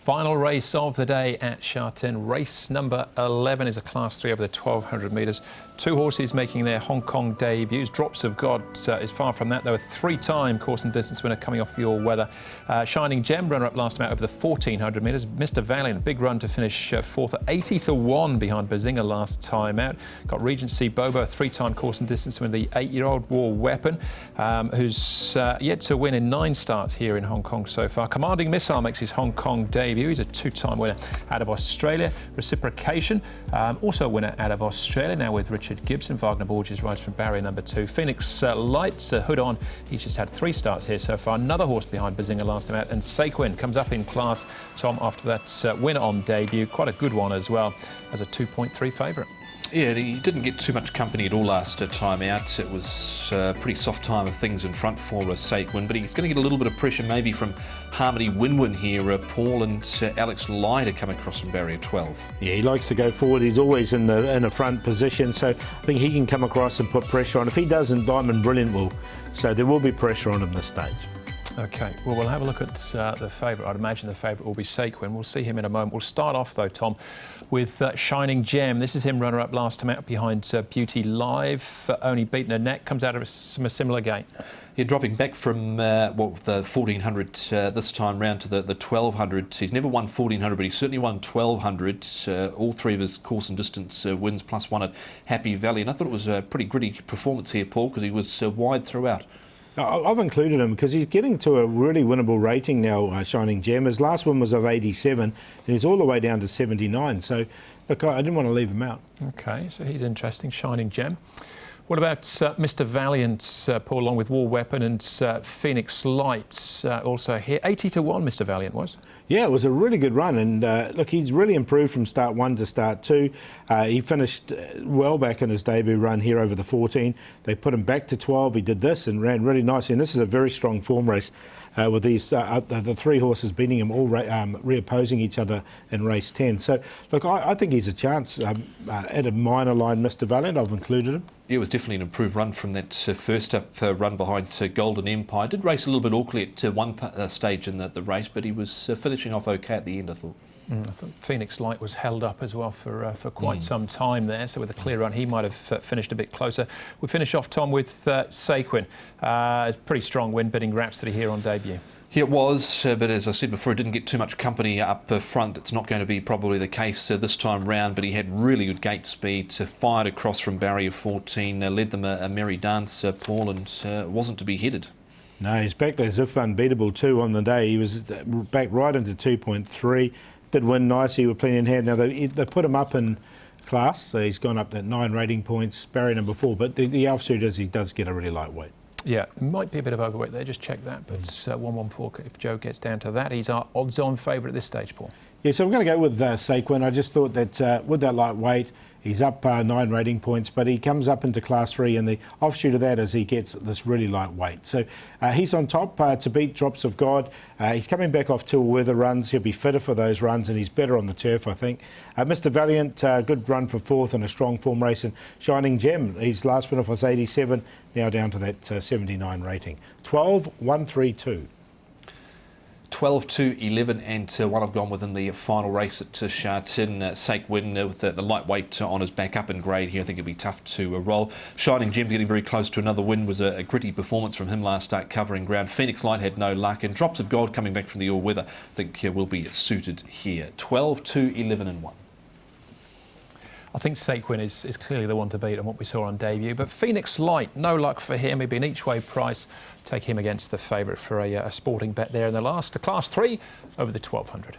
Final race of the day at Sha Tin. Race number 11 is a Class 3 over the 1200 metres. Two horses making their Hong Kong debuts. Drops of God is far from that. They were three-time course and distance winner coming off the all-weather. Shining Gem, runner-up last time out over the 1400 metres. Mr Valiant, big run to finish fourth at 80-1 behind Bazinga last time out. Got Regency Bobo, a three-time course and distance winner, the 8-year-old War Weapon, who's yet to win in 9 starts here in Hong Kong so far. Commanding Missile makes his Hong Kong debut. He's a two-time winner out of Australia. Reciprocation, also a winner out of Australia, now with Richard Gibson. Wagner Borges rides from barrier number 2. Phoenix Lights, hood on. He's just had 3 starts here so far. Another horse behind Bazinga last time out. And Sequin comes up in class, Tom, after that win on debut. Quite a good one as well, as a 2.3 favourite. Yeah, he didn't get too much company at all last time out. It was a pretty soft time of things in front for Sequin, but he's going to get a little bit of pressure maybe from Harmony Winwin here. Paul and Alex Lyder come across from barrier 12. Yeah, he likes to go forward. He's always in the front position, so I think he can come across and put pressure on. If he doesn't, Diamond Brilliant will. So there will be pressure on him this stage. OK, well, we'll have a look at the favourite. I'd imagine the favourite will be Sequin. We'll see him in a moment. We'll start off, though, Tom, with Shining Gem. This is him runner-up last time out behind Beauty Live. Only beaten a neck. Comes out of a similar gate. Yeah, dropping back from the 1400 this time round to the 1200. He's never won 1400, but he's certainly won 1200. All 3 of his course and distance wins, plus 1 at Happy Valley. And I thought it was a pretty gritty performance here, Paul, because he was wide throughout. I've included him because he's getting to a really winnable rating now, Shining Gem. His last one was of 87 and he's all the way down to 79. So, look, I didn't want to leave him out. OK, so he's interesting, Shining Gem. What about Mr Valiant, Paul, along with War Weapon and Phoenix Lights also here? 80-1 Mr Valiant was. Yeah, it was a really good run, and look, he's really improved from start 1 to start 2. He finished well back in his debut run here over the 14. They put him back to 12. He did this and ran really nicely, and this is a very strong form race with these the 3 horses beating him, all reopposing each other in race 10. So, look, I think he's a chance at a minor line, Mr Valiant. I've included him. Yeah, it was definitely an improved run from that first up run behind Golden Empire. Did race a little bit awkwardly at one stage in the race, but he was finishing off OK at the end, I thought. I thought Phoenix Light was held up as well for quite some time there, so with a clear run he might have finished a bit closer. We finish off, Tom, with Sequin. Pretty strong win, beating Rhapsody here on debut. Yeah, it was, but as I said before, it didn't get too much company up front. It's not going to be probably the case this time round, but he had really good gate speed, fired across from barrier 14, led them a merry dance, Paul, and wasn't to be headed. No, he's back as if unbeatable too on the day. He was back right into 2.3, did win nicely with plenty in hand. Now, they put him up in class, so he's gone up that 9 rating points, barrier number 4, but the altitude is he does get a really lightweight. Yeah, might be a bit of overweight there, just check that, but 114 if Joe gets down to that. He's our odds-on favourite at this stage, Paul. Yeah, so I'm going to go with Sequin. I just thought that with that lightweight, he's up 9 rating points, but he comes up into Class 3, and the offshoot of that is he gets this really light weight. So he's on top to beat Drops of God. He's coming back off 2 weather runs. He'll be fitter for those runs, and he's better on the turf, I think. Mr Valiant, good run for 4th in a strong form race. And Shining Gem, his last win off was 87, now down to that 79 rating. 12-1-3-2. 12-11 and 1 have gone within the final race at Sha Tin. Sequin with the lightweight on his back up in grade here. I think it'll be tough to roll. Shining Gem getting very close to another win. Was a gritty performance from him last start covering ground. Phoenix Light had no luck, and Drops of God coming back from the all-weather I think will be suited here. 12-11 and 1. I think Sequin is clearly the one to beat on what we saw on debut, but Phoenix Light, no luck for him. He'd be an each-way price. Take him against the favourite for a sporting bet there in the last. Class 3 over the 1200.